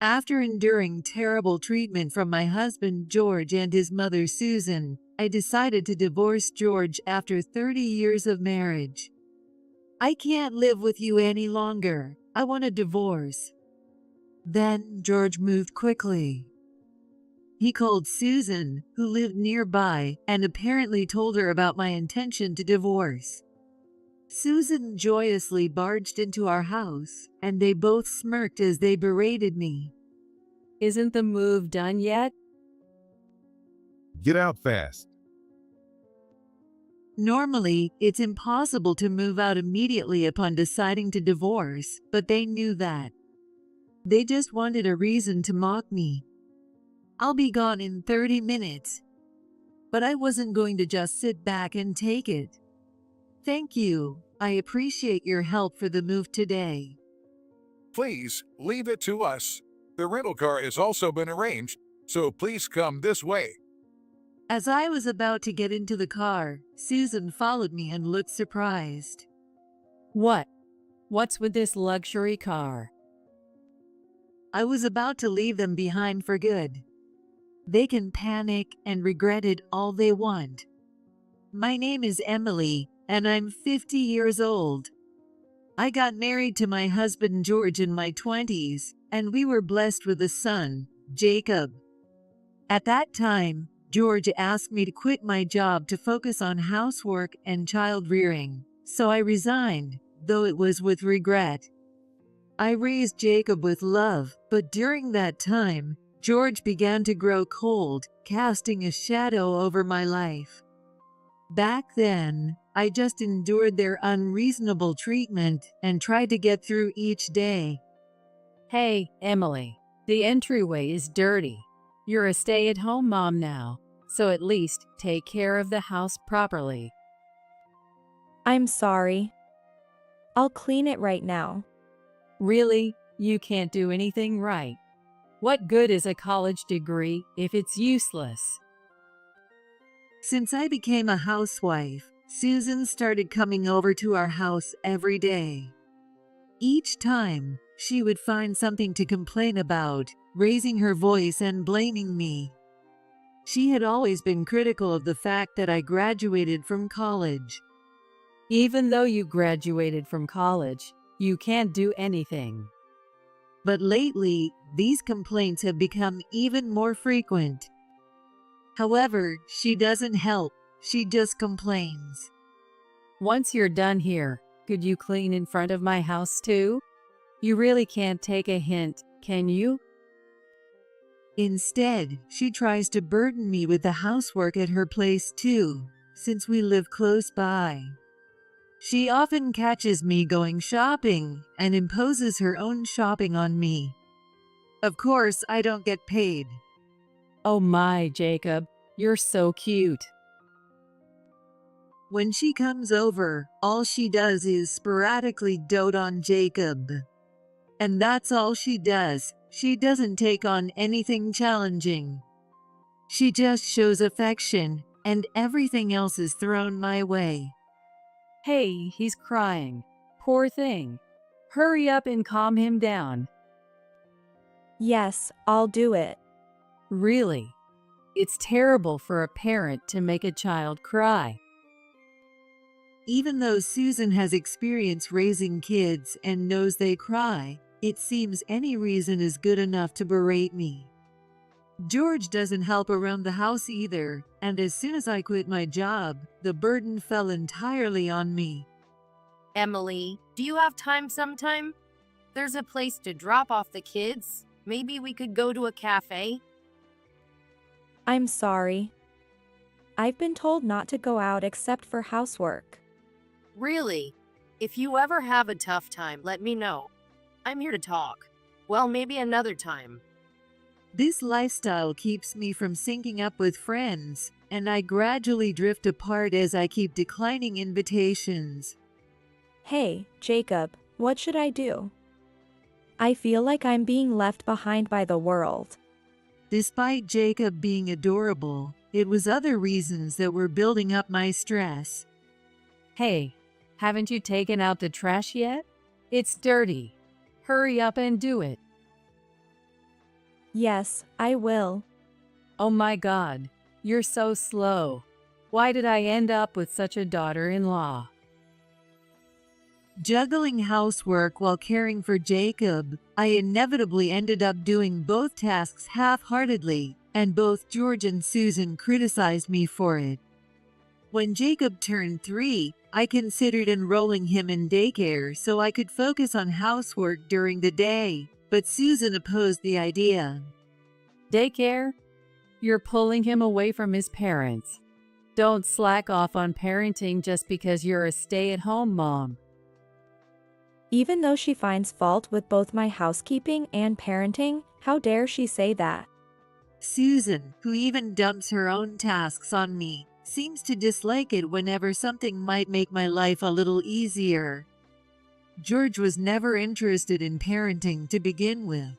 After enduring terrible treatment from my husband George and his mother Susan, I decided to divorce George after 30 years of marriage. I can't live with you any longer. I want a divorce. Then George moved quickly. He called Susan, who lived nearby, and apparently told her about my intention to divorce. Susan joyously barged into our house, and they both smirked as they berated me. Isn't the move done yet? Get out fast. Normally, it's impossible to move out immediately upon deciding to divorce, but they knew that. They just wanted a reason to mock me. I'll be gone in 30 minutes. But I wasn't going to just sit back and take it. Thank you. I appreciate your help for the move today. Please leave it to us. The rental car has also been arranged, so please come this way. As I was about to get into the car, Susan followed me and looked surprised. What? What's with this luxury car? I was about to leave them behind for good. They can panic and regret it all they want. My name is Emily, and I'm 50 years old. I got married to my husband George in my 20s, and we were blessed with a son, Jacob. At that time, George asked me to quit my job to focus on housework and child rearing, so I resigned, though it was with regret. I raised Jacob with love, but during that time, George began to grow cold, casting a shadow over my life. Back then, I just endured their unreasonable treatment and tried to get through each day. Hey, Emily, the entryway is dirty. You're a stay-at-home mom now, so at least take care of the house properly. I'm sorry. I'll clean it right now. Really? You can't do anything right. What good is a college degree if it's useless? Since I became a housewife, Susan started coming over to our house every day. Each time, she would find something to complain about, raising her voice and blaming me. She had always been critical of the fact that I graduated from college. Even though you graduated from college, you can't do anything. But lately, these complaints have become even more frequent. However, she doesn't help, she just complains. Once you're done here, could you clean in front of my house too? You really can't take a hint, can you? Instead, she tries to burden me with the housework at her place too, since we live close by. She often catches me going shopping and imposes her own shopping on me. Of course, I don't get paid. Oh my, Jacob, you're so cute. When she comes over, all she does is sporadically dote on Jacob. And that's all she does. She doesn't take on anything challenging. She just shows affection, and everything else is thrown my way. Hey, he's crying. Poor thing. Hurry up and calm him down. Yes, I'll do it. Really? It's terrible for a parent to make a child cry. Even though Susan has experience raising kids and knows they cry, it seems any reason is good enough to berate me. George doesn't help around the house either, and as soon as I quit my job, the burden fell entirely on me. Emily, do you have time sometime? There's a place to drop off the kids. Maybe we could go to a cafe? I'm sorry. I've been told not to go out except for housework. Really? If you ever have a tough time, let me know. I'm here to talk. Well, maybe another time. This lifestyle keeps me from syncing up with friends, and I gradually drift apart as I keep declining invitations. Hey, Jacob, what should I do? I feel like I'm being left behind by the world. Despite Jacob being adorable, it was other reasons that were building up my stress. Hey, haven't you taken out the trash yet? It's dirty. Hurry up and do it. Yes, I will. Oh my God, you're so slow. Why did I end up with such a daughter-in-law? Juggling housework while caring for Jacob, I inevitably ended up doing both tasks half-heartedly, and both George and Susan criticized me for it. When Jacob turned 3, I considered enrolling him in daycare so I could focus on housework during the day, but Susan opposed the idea. Daycare? You're pulling him away from his parents. Don't slack off on parenting just because you're a stay-at-home mom. Even though she finds fault with both my housekeeping and parenting, how dare she say that? Susan, who even dumps her own tasks on me, seems to dislike it whenever something might make my life a little easier. George was never interested in parenting to begin with.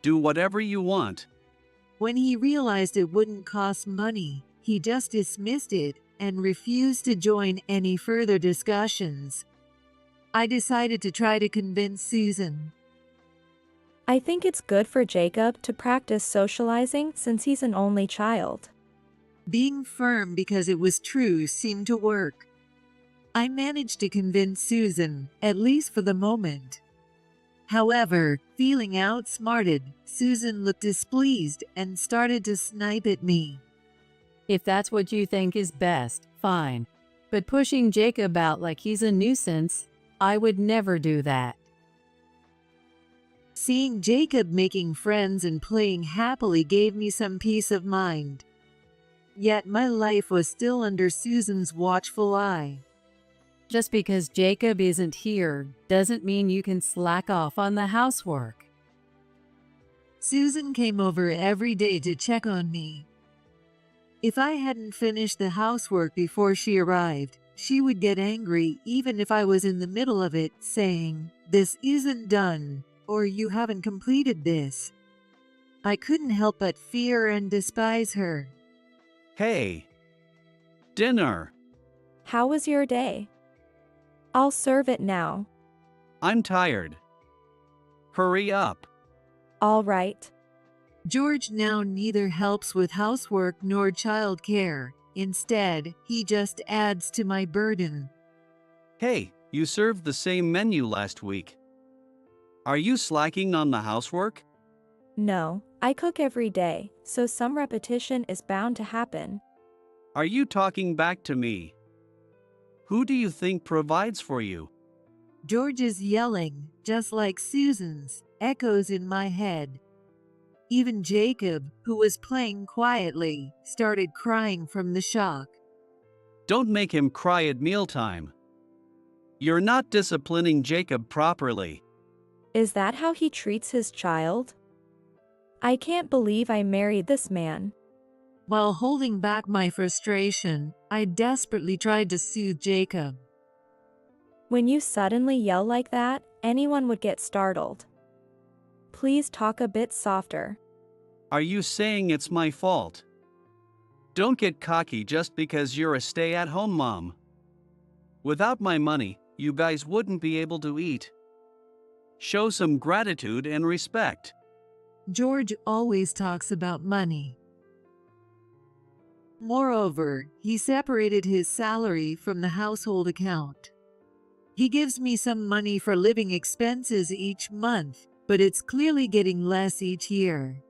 Do whatever you want. When he realized it wouldn't cost money, he just dismissed it and refused to join any further discussions. I decided to try to convince Susan. I think it's good for Jacob to practice socializing since he's an only child. Being firm because it was true seemed to work. I managed to convince Susan, at least for the moment. However, feeling outsmarted, Susan looked displeased and started to snipe at me. If that's what you think is best, fine. But pushing Jacob out like he's a nuisance, I would never do that. Seeing Jacob making friends and playing happily gave me some peace of mind. Yet my life was still under Susan's watchful eye. Just because Jacob isn't here doesn't mean you can slack off on the housework. Susan came over every day to check on me. If I hadn't finished the housework before she arrived, she would get angry even if I was in the middle of it, saying, "This isn't done," or "You haven't completed this." I couldn't help but fear and despise her. Hey! Dinner! How was your day? I'll serve it now. I'm tired. Hurry up. All right. George now neither helps with housework nor childcare. Instead, he just adds to my burden. Hey, you served the same menu last week. Are you slacking on the housework? No, I cook every day, so some repetition is bound to happen. Are you talking back to me? Who do you think provides for you? George's yelling, just like Susan's, echoes in my head. Even Jacob, who was playing quietly, started crying from the shock. Don't make him cry at mealtime. You're not disciplining Jacob properly. Is that how he treats his child? I can't believe I married this man. While holding back my frustration, I desperately tried to soothe Jacob. When you suddenly yell like that, anyone would get startled. Please talk a bit softer. Are you saying it's my fault? Don't get cocky just because you're a stay-at-home mom. Without my money, you guys wouldn't be able to eat. Show some gratitude and respect. George always talks about money. Moreover, he separated his salary from the household account. He gives me some money for living expenses each month, but it's clearly getting less each year.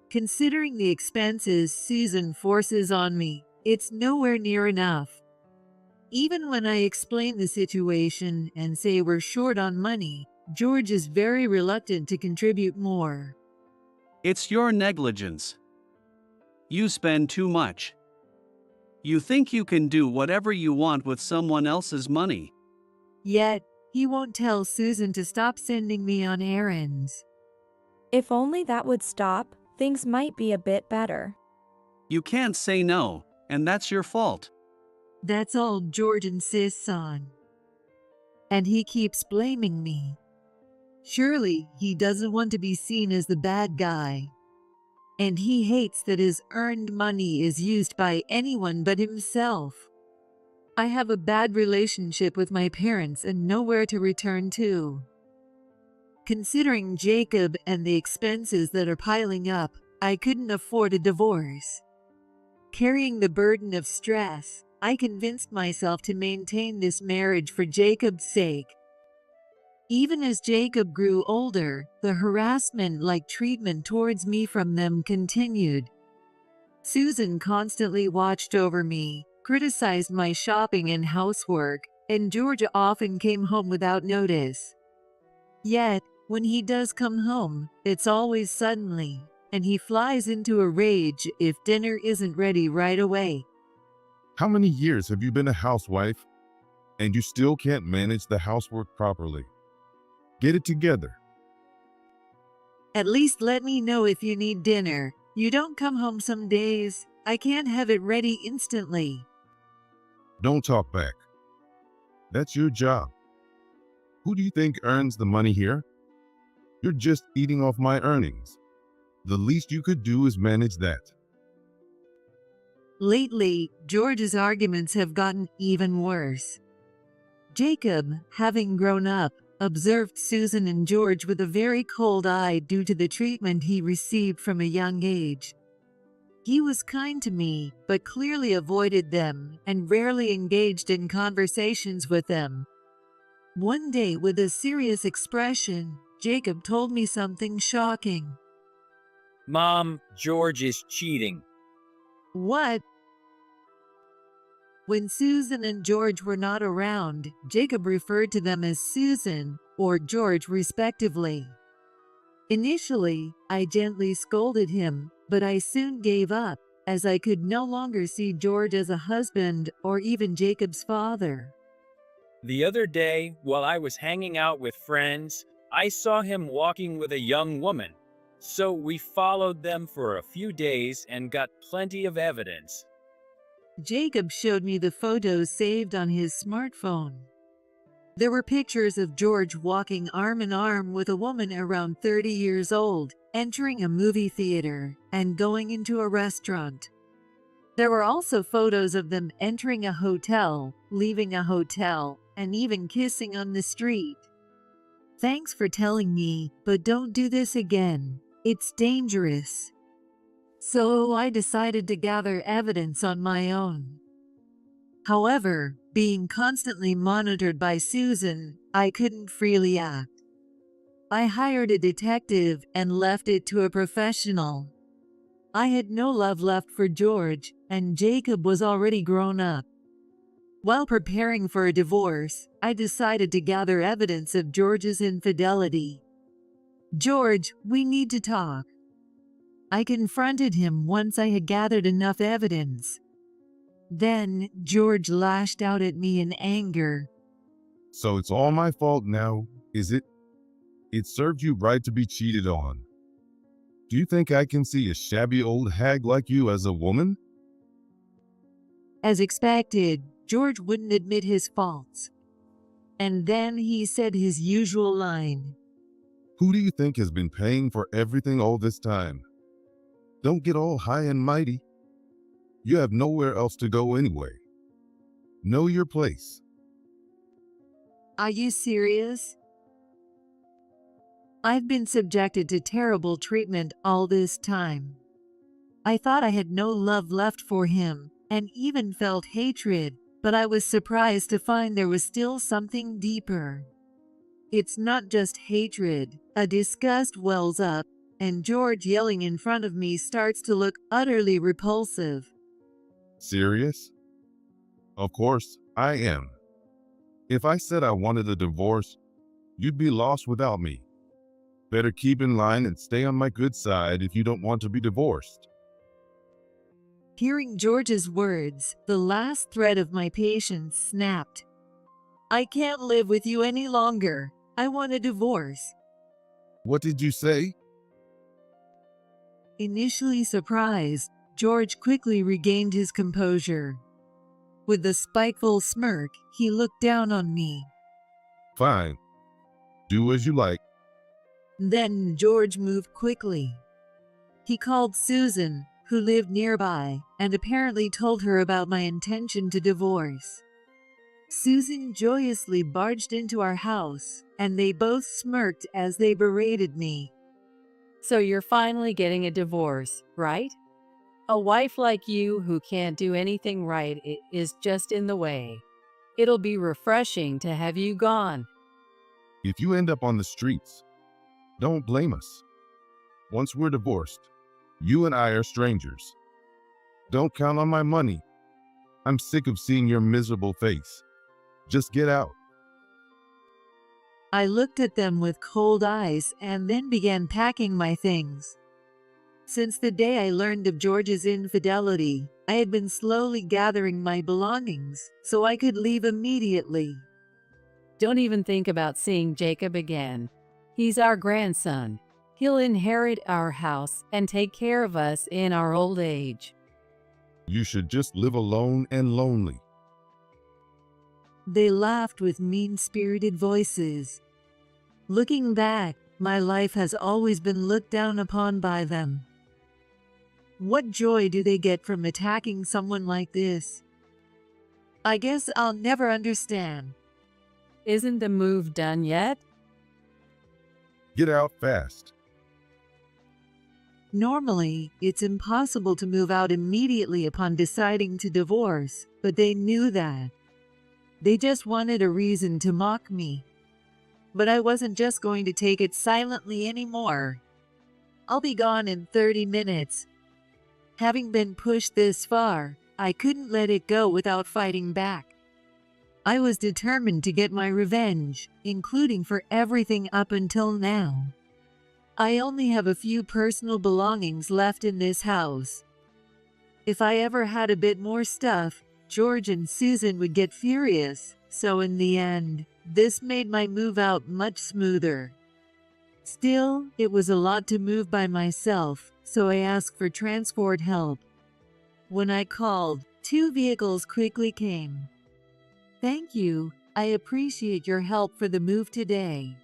Considering the expenses Susan forces on me, it's nowhere near enough. Even when I explain the situation and say we're short on money, George is very reluctant to contribute more. It's your negligence. You spend too much. You think you can do whatever you want with someone else's money. Yet, he won't tell Susan to stop sending me on errands. If only that would stop, things might be a bit better. You can't say no, and that's your fault. That's all George insists on. And he keeps blaming me. Surely, he doesn't want to be seen as the bad guy. And he hates that his earned money is used by anyone but himself. I have a bad relationship with my parents and nowhere to return to. Considering Jacob and the expenses that are piling up, I couldn't afford a divorce. Carrying the burden of stress, I convinced myself to maintain this marriage for Jacob's sake. Even as Jacob grew older, the harassment-like treatment towards me from them continued. Susan constantly watched over me, criticized my shopping and housework, and George often came home without notice. Yet, when he does come home, it's always suddenly, and he flies into a rage if dinner isn't ready right away. How many years have you been a housewife and you still can't manage the housework properly? Get it together. At least let me know if you need dinner. You don't come home some days. I can't have it ready instantly. Don't talk back. That's your job. Who do you think earns the money here? You're just eating off my earnings. The least you could do is manage that. Lately, George's arguments have gotten even worse. Jacob, having grown up, observed Susan and George with a very cold eye due to the treatment he received from a young age. He was kind to me, but clearly avoided them and rarely engaged in conversations with them. One day, with a serious expression, Jacob told me something shocking. Mom, George is cheating. What? When Susan and George were not around, Jacob referred to them as Susan or George respectively. Initially, I gently scolded him, but I soon gave up, as I could no longer see George as a husband or even Jacob's father. The other day, while I was hanging out with friends, I saw him walking with a young woman. So we followed them for a few days and got plenty of evidence. Jacob showed me the photos saved on his smartphone. There were pictures of George walking arm in arm with a woman around 30 years old, entering a movie theater, and going into a restaurant. There were also photos of them entering a hotel, leaving a hotel, and even kissing on the street. Thanks for telling me, but don't do this again. It's dangerous. So I decided to gather evidence on my own. However, being constantly monitored by Susan, I couldn't freely act. I hired a detective and left it to a professional. I had no love left for George, and Jacob was already grown up. While preparing for a divorce, I decided to gather evidence of George's infidelity. George, we need to talk. I confronted him once I had gathered enough evidence. Then George lashed out at me in anger. So it's all my fault now, is it? It served you right to be cheated on. Do you think I can see a shabby old hag like you as a woman? As expected, George wouldn't admit his faults. And then he said his usual line. Who do you think has been paying for everything all this time? Don't get all high and mighty. You have nowhere else to go anyway. Know your place. Are you serious? I've been subjected to terrible treatment all this time. I thought I had no love left for him, and even felt hatred, but I was surprised to find there was still something deeper. It's not just hatred. A disgust wells up, and George yelling in front of me starts to look utterly repulsive. Serious? Of course, I am. If I said I wanted a divorce, you'd be lost without me. Better keep in line and stay on my good side if you don't want to be divorced. Hearing George's words, the last thread of my patience snapped. I can't live with you any longer. I want a divorce. What did you say? Initially surprised, George quickly regained his composure. With a spiteful smirk, he looked down on me. Fine. Do as you like. Then George moved quickly. He called Susan, who lived nearby, and apparently told her about my intention to divorce. Susan joyously barged into our house, and they both smirked as they berated me. So you're finally getting a divorce, right? A wife like you who can't do anything right is just in the way. It'll be refreshing to have you gone. If you end up on the streets, don't blame us. Once we're divorced, you and I are strangers. Don't count on my money. I'm sick of seeing your miserable face. Just get out. I looked at them with cold eyes and then began packing my things. Since the day I learned of George's infidelity, I had been slowly gathering my belongings so I could leave immediately. Don't even think about seeing Jacob again. He's our grandson. He'll inherit our house and take care of us in our old age. You should just live alone and lonely. They laughed with mean-spirited voices. Looking back, my life has always been looked down upon by them. What joy do they get from attacking someone like this? I guess I'll never understand. Isn't the move done yet? Get out fast. Normally, it's impossible to move out immediately upon deciding to divorce, but they knew that. They just wanted a reason to mock me. But I wasn't just going to take it silently anymore. I'll be gone in 30 minutes. Having been pushed this far, I couldn't let it go without fighting back. I was determined to get my revenge, including for everything up until now. I only have a few personal belongings left in this house. If I ever had a bit more stuff, George and Susan would get furious, so in the end, this made my move out much smoother. Still, it was a lot to move by myself, so I asked for transport help. When I called, 2 vehicles quickly came. Thank you. I appreciate your help for the move today.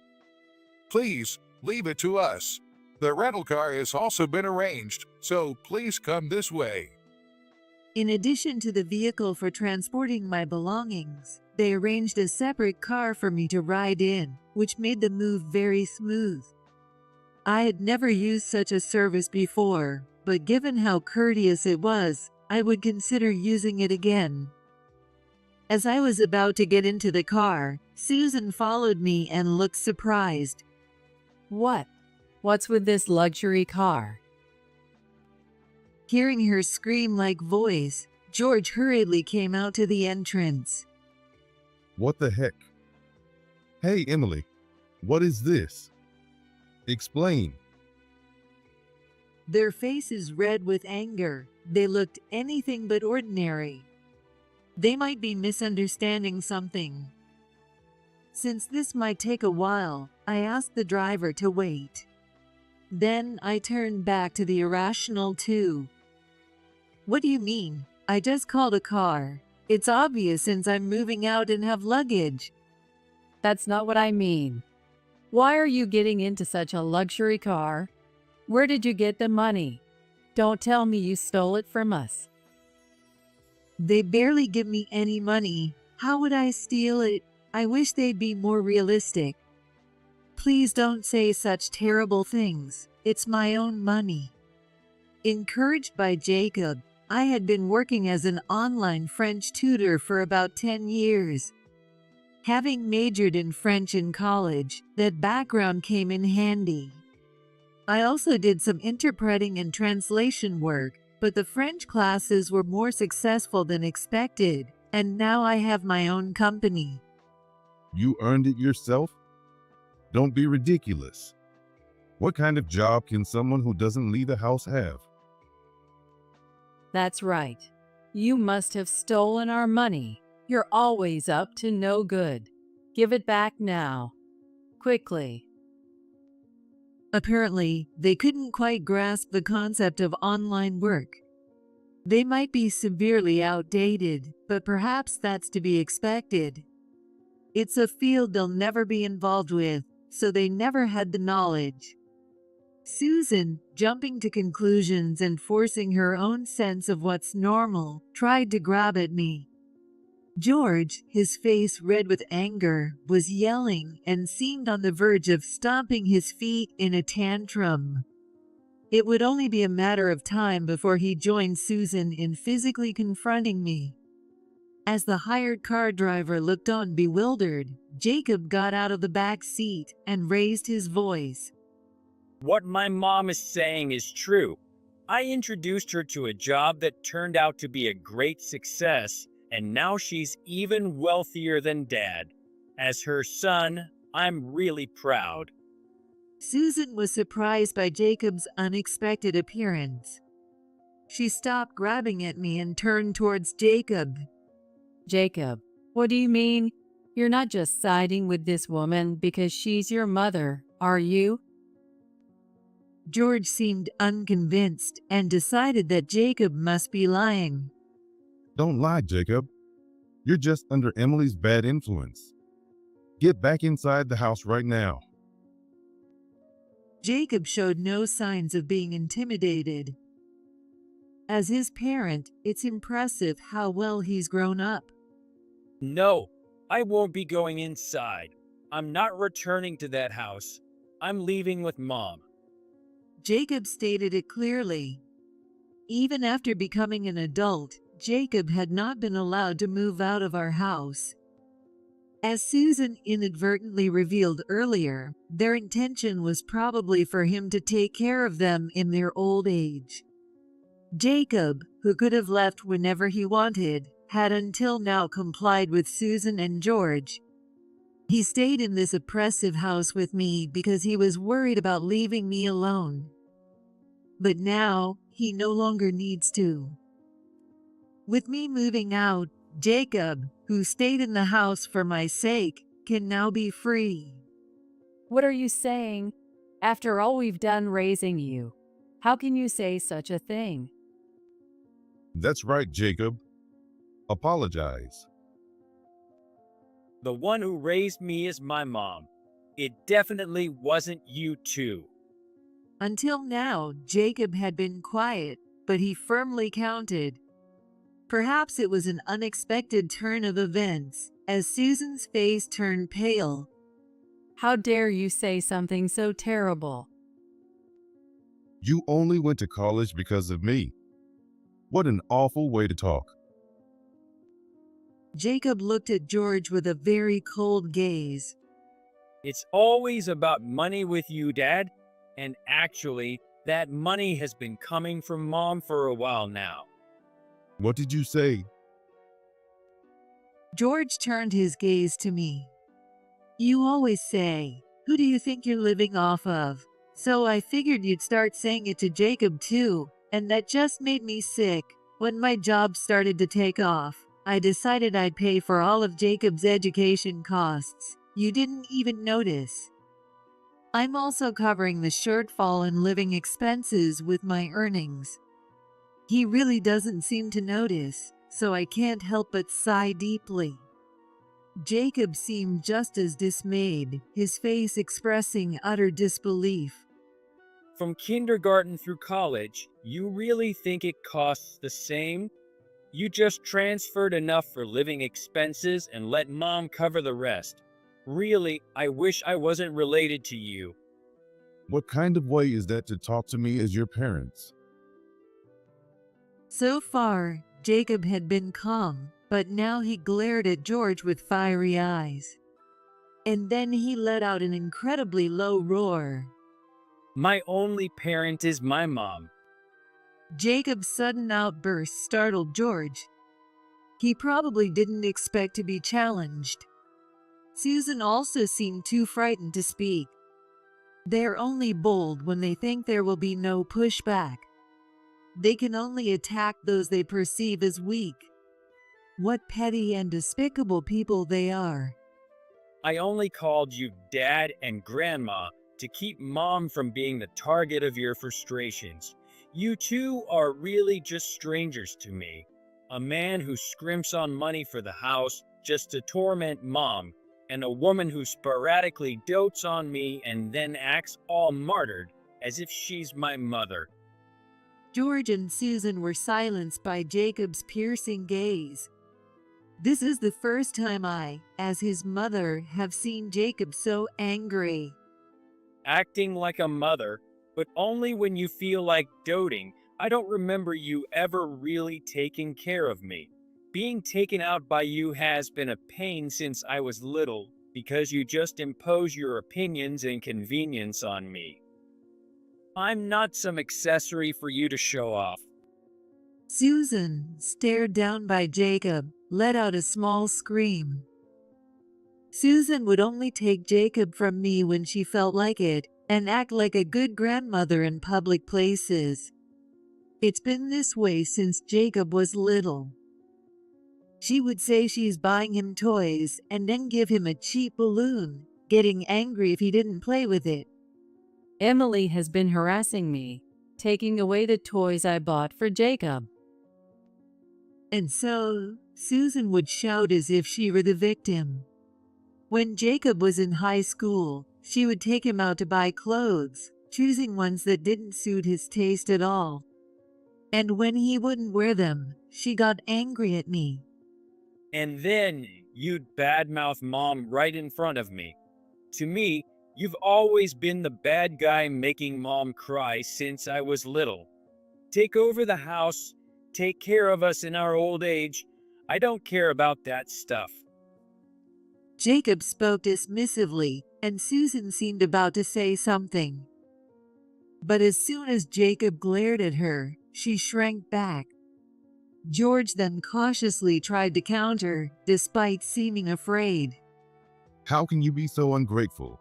Please leave it to us. The rental car has also been arranged, so please come this way. In addition to the vehicle for transporting my belongings, they arranged a separate car for me to ride in, which made the move very smooth. I had never used such a service before, but given how courteous it was, I would consider using it again. As I was about to get into the car, Susan followed me and looked surprised. What? What's with this luxury car? Hearing her scream-like voice, George hurriedly came out to the entrance. What the heck? Hey, Emily, what is this? Explain. Their faces red with anger. They looked anything but ordinary. They might be misunderstanding something. Since this might take a while, I asked the driver to wait. Then I turned back to the irrational two. What do you mean? I just called a car. It's obvious since I'm moving out and have luggage. That's not what I mean. Why are you getting into such a luxury car? Where did you get the money? Don't tell me you stole it from us. They barely give me any money. How would I steal it? I wish they'd be more realistic. Please don't say such terrible things. It's my own money. Encouraged by Jacob, I had been working as an online French tutor for about 10 years. Having majored in French in college, that background came in handy. I also did some interpreting and translation work, but the French classes were more successful than expected, and now I have my own company. You earned it yourself? Don't be ridiculous. What kind of job can someone who doesn't leave the house have? That's right. You must have stolen our money. You're always up to no good. Give it back now. Quickly. Apparently, they couldn't quite grasp the concept of online work. They might be severely outdated, but perhaps that's to be expected. It's a field they'll never be involved with, so they never had the knowledge. Susan, jumping to conclusions and forcing her own sense of what's normal, tried to grab at me. George, his face red with anger, was yelling and seemed on the verge of stomping his feet in a tantrum. It would only be a matter of time before he joined Susan in physically confronting me. As the hired car driver looked on bewildered, Jacob got out of the back seat and raised his voice. What my mom is saying is true. I introduced her to a job that turned out to be a great success, and now she's even wealthier than Dad. As her son, I'm really proud. Susan was surprised by Jacob's unexpected appearance. She stopped grabbing at me and turned towards Jacob. Jacob, what do you mean? You're not just siding with this woman because she's your mother, are you? George seemed unconvinced and decided that Jacob must be lying. Don't lie, Jacob. You're just under Emily's bad influence. Get back inside the house right now. Jacob showed no signs of being intimidated. As his parent, it's impressive how well he's grown up. No, I won't be going inside. I'm not returning to that house. I'm leaving with Mom. Jacob stated it clearly. Even after becoming an adult, Jacob had not been allowed to move out of our house. As Susan inadvertently revealed earlier, their intention was probably for him to take care of them in their old age. Jacob, who could have left whenever he wanted, had until now complied with Susan and George. He stayed in this oppressive house with me because he was worried about leaving me alone. But now, he no longer needs to. With me moving out, Jacob, who stayed in the house for my sake, can now be free. What are you saying? After all we've done raising you, how can you say such a thing? That's right, Jacob. Apologize. The one who raised me is my mom. It definitely wasn't you two. Until now, Jacob had been quiet, but he firmly counted. Perhaps it was an unexpected turn of events, as Susan's face turned pale. How dare you say something so terrible? You only went to college because of me. What an awful way to talk. Jacob looked at George with a very cold gaze. It's always about money with you, Dad. And actually, that money has been coming from Mom for a while now. What did you say? George turned his gaze to me. You always say, "Who do you think you're living off of?" So I figured you'd start saying it to Jacob too, and that just made me sick. When my job started to take off, I decided I'd pay for all of Jacob's education costs. You didn't even notice. I'm also covering the shortfall in living expenses with my earnings. He really doesn't seem to notice, so I can't help but sigh deeply. Jacob seemed just as dismayed, his face expressing utter disbelief. From kindergarten through college, you really think it costs the same? You just transferred enough for living expenses and let Mom cover the rest. Really, I wish I wasn't related to you. What kind of way is that to talk to me as your parents? So far, Jacob had been calm, but now he glared at George with fiery eyes. And then he let out an incredibly low roar. My only parent is my mom. Jacob's sudden outburst startled George. He probably didn't expect to be challenged. Susan also seemed too frightened to speak. They're only bold when they think there will be no pushback. They can only attack those they perceive as weak. What petty and despicable people they are. I only called you Dad and Grandma to keep Mom from being the target of your frustrations. You two are really just strangers to me. A man who scrimps on money for the house just to torment Mom, and a woman who sporadically dotes on me and then acts all martyred as if she's my mother. George and Susan were silenced by Jacob's piercing gaze. This is the first time I, as his mother, have seen Jacob so angry. Acting like a mother, but only when you feel like doting. I don't remember you ever really taking care of me. Being taken out by you has been a pain since I was little, because you just impose your opinions and convenience on me. I'm not some accessory for you to show off. Susan, stared down by Jacob, let out a small scream. Susan would only take Jacob from me when she felt like it, and act like a good grandmother in public places. It's been this way since Jacob was little. She would say she's buying him toys and then give him a cheap balloon, getting angry if he didn't play with it. Emily has been harassing me, taking away the toys I bought for Jacob. And so, Susan would shout as if she were the victim. When Jacob was in high school, she would take him out to buy clothes, choosing ones that didn't suit his taste at all. And when he wouldn't wear them, she got angry at me. And then you'd badmouth Mom right in front of me. To me, you've always been the bad guy making Mom cry since I was little. Take over the house, take care of us in our old age. I don't care about that stuff. Jacob spoke dismissively, and Susan seemed about to say something. But as soon as Jacob glared at her, she shrank back. George then cautiously tried to counter, despite seeming afraid. How can you be so ungrateful?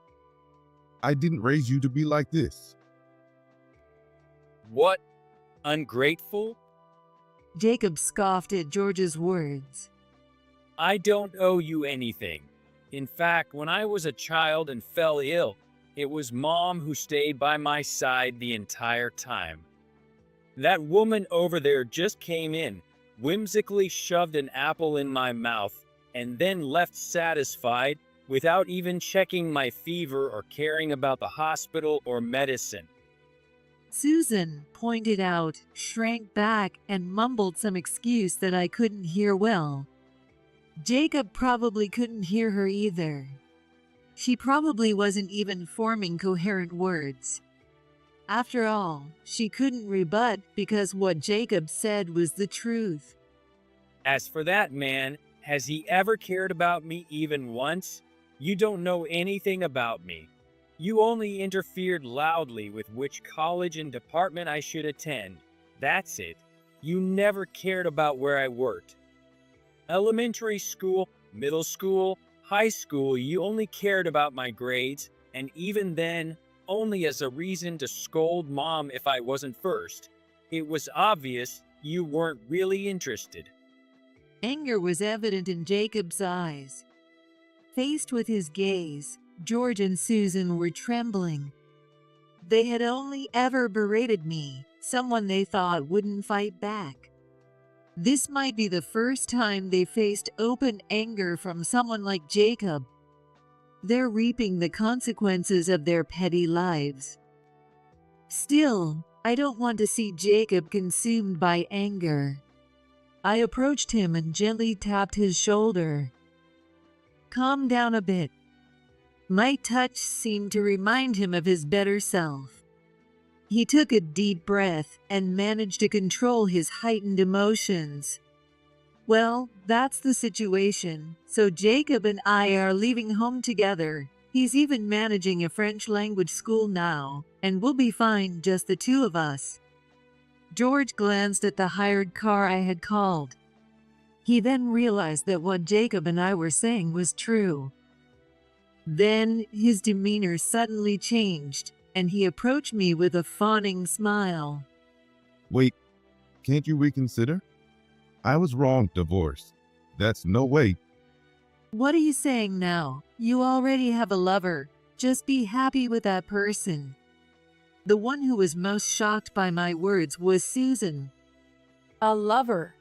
I didn't raise you to be like this. What? Ungrateful? Jacob scoffed at George's words. I don't owe you anything. In fact, when I was a child and fell ill, it was Mom who stayed by my side the entire time. That woman over there just came in, whimsically shoved an apple in my mouth, and then left satisfied without even checking my fever or caring about the hospital or medicine. Susan, pointed out, shrank back and mumbled some excuse that I couldn't hear well. Jacob probably couldn't hear her either. She probably wasn't even forming coherent words. After all, she couldn't rebut because what Jacob said was the truth. As for that man, has he ever cared about me even once? You don't know anything about me. You only interfered loudly with which college and department I should attend. That's it. You never cared about where I worked. Elementary school, middle school, high school, you only cared about my grades, and even then, only as a reason to scold Mom if I wasn't first. It was obvious you weren't really interested. Anger was evident in Jacob's eyes. Faced with his gaze, George and Susan were trembling. They had only ever berated me, someone they thought wouldn't fight back. This might be the first time they faced open anger from someone like Jacob. They're reaping the consequences of their petty lives. Still, I don't want to see Jacob consumed by anger. I approached him and gently tapped his shoulder. Calm down a bit. My touch seemed to remind him of his better self. He took a deep breath and managed to control his heightened emotions. Well, that's the situation, so Jacob and I are leaving home together. He's even managing a French language school now, and we'll be fine, just the two of us. George glanced at the hired car I had called. He then realized that what Jacob and I were saying was true. Then his demeanor suddenly changed, and he approached me with a fawning smile. Wait, can't you reconsider? I was wrong, divorce. That's no way. What are you saying now? You already have a lover. Just be happy with that person. The one who was most shocked by my words was Susan. A lover?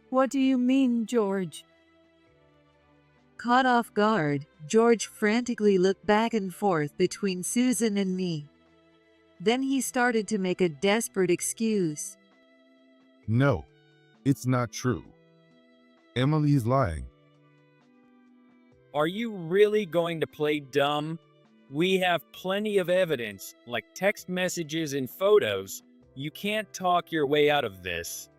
What do you mean, George? Caught off guard, George frantically looked back and forth between Susan and me. Then he started to make a desperate excuse. No, it's not true. Emily is lying. Are you really going to play dumb? We have plenty of evidence, like text messages and photos. You can't talk your way out of this.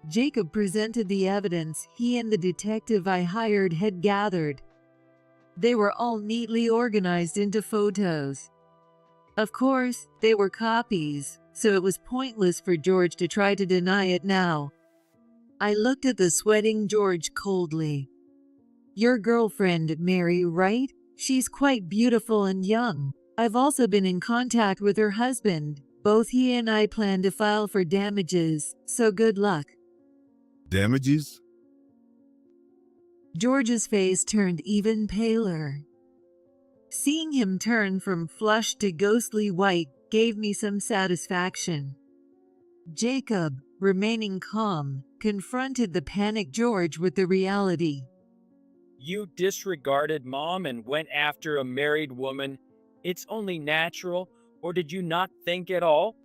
Jacob presented the evidence he and the detective I hired had gathered. They were all neatly organized into photos. Of course, they were copies, so it was pointless for George to try to deny it now. I looked at the sweating George coldly. Your girlfriend, Mary, right? She's quite beautiful and young. I've also been in contact with her husband. Both he and I plan to file for damages, so good luck. Damages? George's face turned even paler. Seeing him turn from flushed to ghostly white gave me some satisfaction. Jacob, remaining calm, confronted the panicked George with the reality. You disregarded Mom and went after a married woman. It's only natural, or did you not think at all?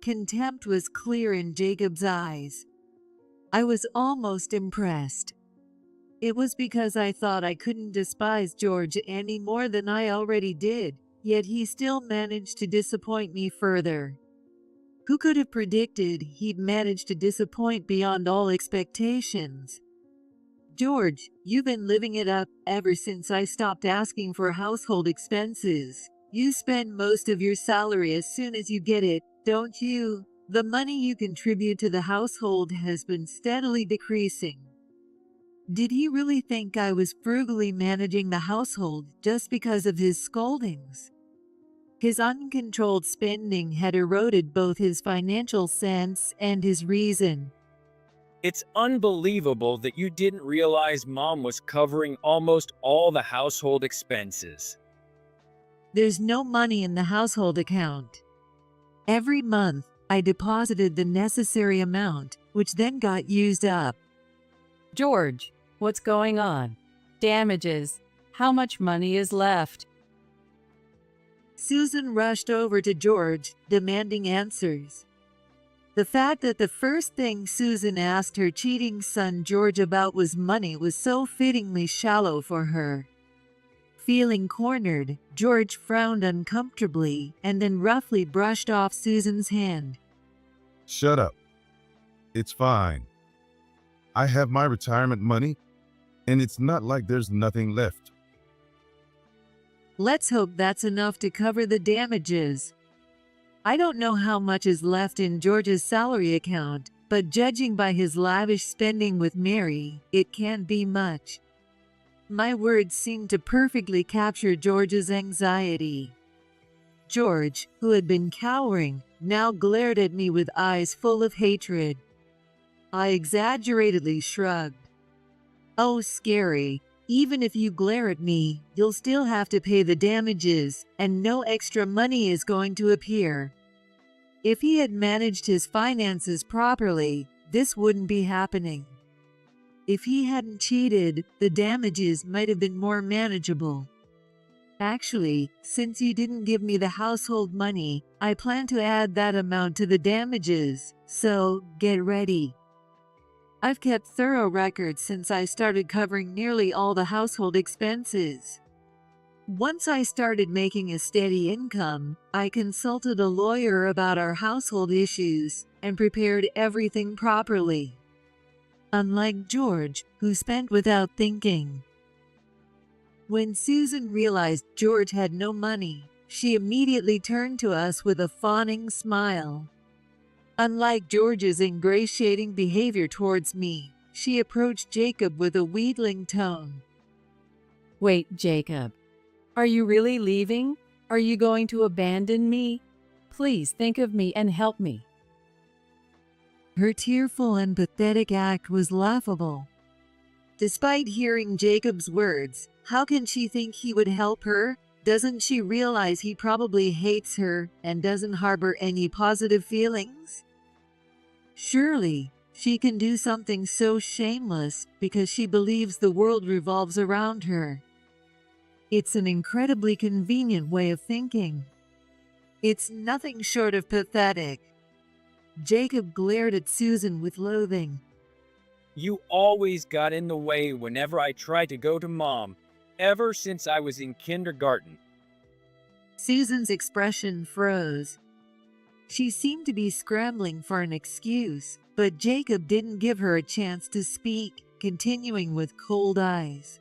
Contempt was clear in Jacob's eyes. I was almost impressed. It was because I thought I couldn't despise George any more than I already did, yet he still managed to disappoint me further. Who could have predicted he'd manage to disappoint beyond all expectations? George, you've been living it up ever since I stopped asking for household expenses. You spend most of your salary as soon as you get it, don't you? The money you contribute to the household has been steadily decreasing. Did he really think I was frugally managing the household just because of his scoldings? His uncontrolled spending had eroded both his financial sense and his reason. It's unbelievable that you didn't realize Mom was covering almost all the household expenses. There's no money in the household account. Every month, I deposited the necessary amount, which then got used up. George, what's going on? Damages. How much money is left? Susan rushed over to George, demanding answers. The fact that the first thing Susan asked her cheating son George about was money was so fittingly shallow for her. Feeling cornered, George frowned uncomfortably and then roughly brushed off Susan's hand. Shut up. It's fine. I have my retirement money, and it's not like there's nothing left. Let's hope that's enough to cover the damages. I don't know how much is left in George's salary account, but judging by his lavish spending with Mary, it can't be much. My words seemed to perfectly capture George's anxiety. George, who had been cowering, now glared at me with eyes full of hatred. I exaggeratedly shrugged. Oh, scary. Even if you glare at me, you'll still have to pay the damages, and no extra money is going to appear. If he had managed his finances properly, this wouldn't be happening. If he hadn't cheated, the damages might have been more manageable. Actually, since you didn't give me the household money, I plan to add that amount to the damages, so get ready. I've kept thorough records since I started covering nearly all the household expenses. Once I started making a steady income, I consulted a lawyer about our household issues and prepared everything properly. Unlike George, who spent without thinking. When Susan realized George had no money, she immediately turned to us with a fawning smile. Unlike George's ingratiating behavior towards me, she approached Jacob with a wheedling tone. Wait, Jacob. Are you really leaving? Are you going to abandon me? Please think of me and help me. Her tearful and pathetic act was laughable. Despite hearing Jacob's words, how can she think he would help her? Doesn't she realize he probably hates her and doesn't harbor any positive feelings? Surely, she can do something so shameless because she believes the world revolves around her. It's an incredibly convenient way of thinking. It's nothing short of pathetic. Jacob glared at Susan with loathing. You always got in the way whenever I tried to go to Mom, ever since I was in kindergarten. Susan's expression froze. She seemed to be scrambling for an excuse, but Jacob didn't give her a chance to speak, continuing with cold eyes.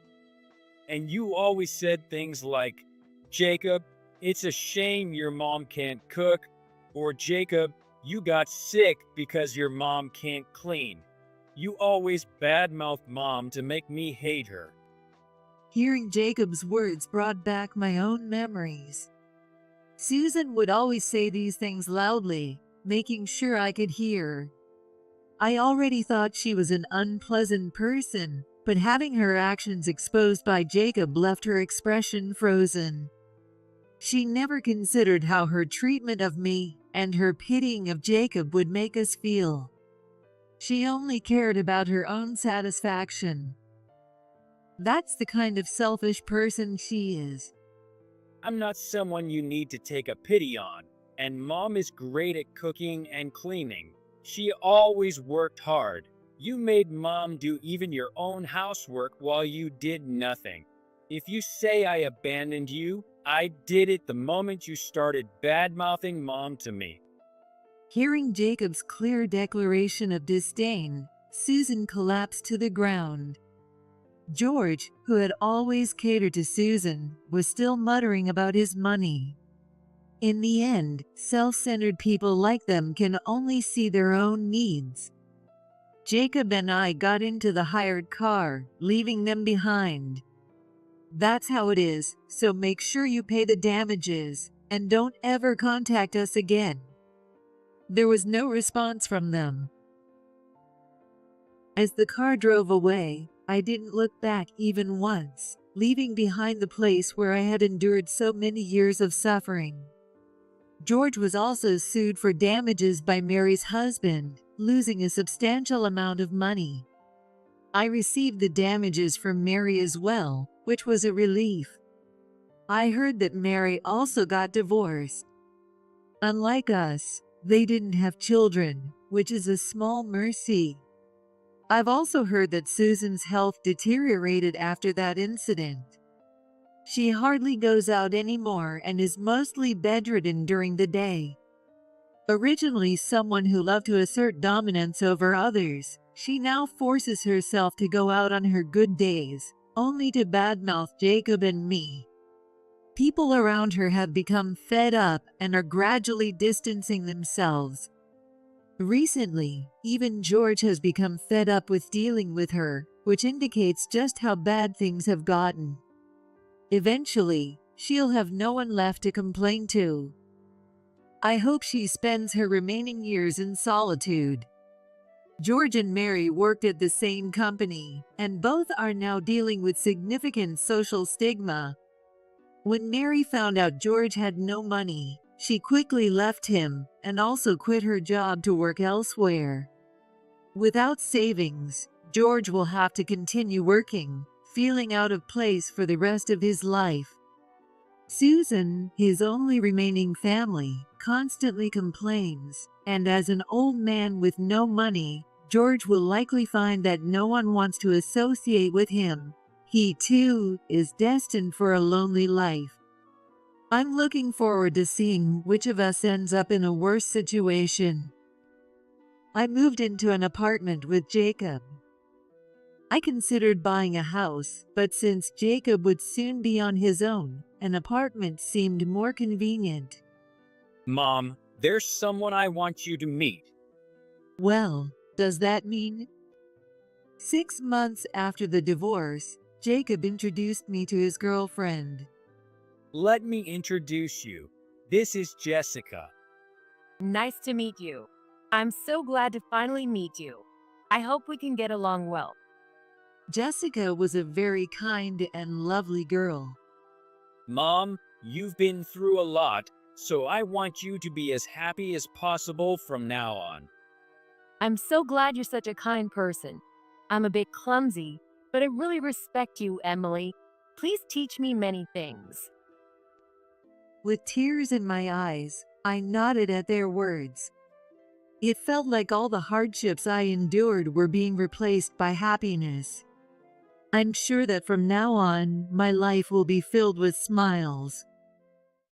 And you always said things like, Jacob, it's a shame your mom can't cook, or Jacob, you got sick because your mom can't clean. You always badmouthed Mom to make me hate her. Hearing Jacob's words brought back my own memories. Susan would always say these things loudly, making sure I could hear. I already thought she was an unpleasant person, but having her actions exposed by Jacob left her expression frozen. She never considered how her treatment of me and her pitying of Jacob would make us feel. She only cared about her own satisfaction. That's the kind of selfish person she is. I'm not someone you need to take a pity on, and Mom is great at cooking and cleaning. She always worked hard. You made Mom do even your own housework while you did nothing. If you say I abandoned you, I did it the moment you started badmouthing Mom to me. Hearing Jacob's clear declaration of disdain, Susan collapsed to the ground. George, who had always catered to Susan, was still muttering about his money. In the end, self-centered people like them can only see their own needs. Jacob and I got into the hired car, leaving them behind. That's how it is, so make sure you pay the damages, and don't ever contact us again. There was no response from them. As the car drove away, I didn't look back even once, leaving behind the place where I had endured so many years of suffering. George was also sued for damages by Mary's husband, losing a substantial amount of money. I received the damages from Mary as well, which was a relief. I heard that Mary also got divorced. Unlike us, they didn't have children, which is a small mercy. I've also heard that Susan's health deteriorated after that incident. She hardly goes out anymore and is mostly bedridden during the day. Originally someone who loved to assert dominance over others, she now forces herself to go out on her good days, only to badmouth Jacob and me. People around her have become fed up and are gradually distancing themselves. Recently, even George has become fed up with dealing with her, which indicates just how bad things have gotten. Eventually, she'll have no one left to complain to. I hope she spends her remaining years in solitude. George and Mary worked at the same company, and both are now dealing with significant social stigma. When Mary found out George had no money, she quickly left him and also quit her job to work elsewhere. Without savings, George will have to continue working, feeling out of place for the rest of his life. Susan, his only remaining family, constantly complains, and as an old man with no money, George will likely find that no one wants to associate with him. He, too, is destined for a lonely life. I'm looking forward to seeing which of us ends up in a worse situation. I moved into an apartment with Jacob. I considered buying a house, but since Jacob would soon be on his own, an apartment seemed more convenient. Mom, there's someone I want you to meet. Well, does that mean? 6 months after the divorce, Jacob introduced me to his girlfriend. Let me introduce you. This is Jessica. Nice to meet you. I'm so glad to finally meet you. I hope we can get along well. Jessica was a very kind and lovely girl. Mom, you've been through a lot, so I want you to be as happy as possible from now on. I'm so glad you're such a kind person. I'm a bit clumsy, but I really respect you, Emily. Please teach me many things. With tears in my eyes, I nodded at their words. It felt like all the hardships I endured were being replaced by happiness. I'm sure that from now on, my life will be filled with smiles.